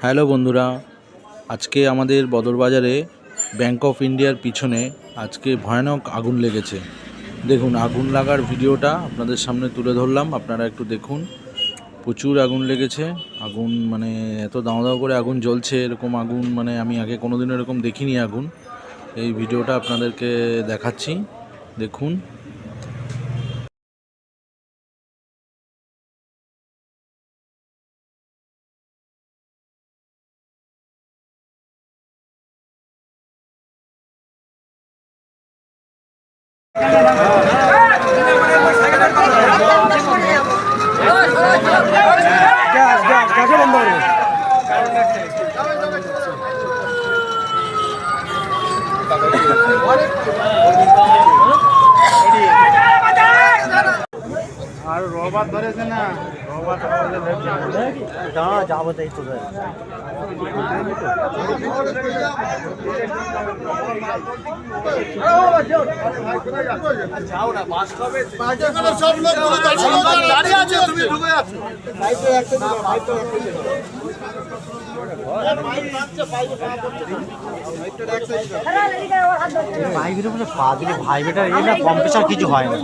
Hello বন্ধুরা, আজকে আমাদের বদরবাজারে ব্যাংক অফ ইন্ডিয়ার পিছনে আজকে ভয়ানক আগুন লেগেছে। দেখুন, আগুন লাগার ভিডিওটা আপনাদের সামনে তুলে ধরলাম, আপনারা একটু দেখুন। প্রচুর আগুন লেগেছে। আগুন মানে এত দাও দাও করে আগুন জ্বলছে, এরকম আগুন মানে আমি আগে কোনোদিনও এরকম দেখিনি আগুন। এই ভিডিওটা আপনাদেরকে দেখাচ্ছি, দেখুন। আর রবার ধরেছে না, রবার যাবো তাই তো সব লোক দাঁড়িয়ে আছে, তুমি ঢুকে আছো। ভাই বেটার এই না কম্পিটিশন কিছু হয় না।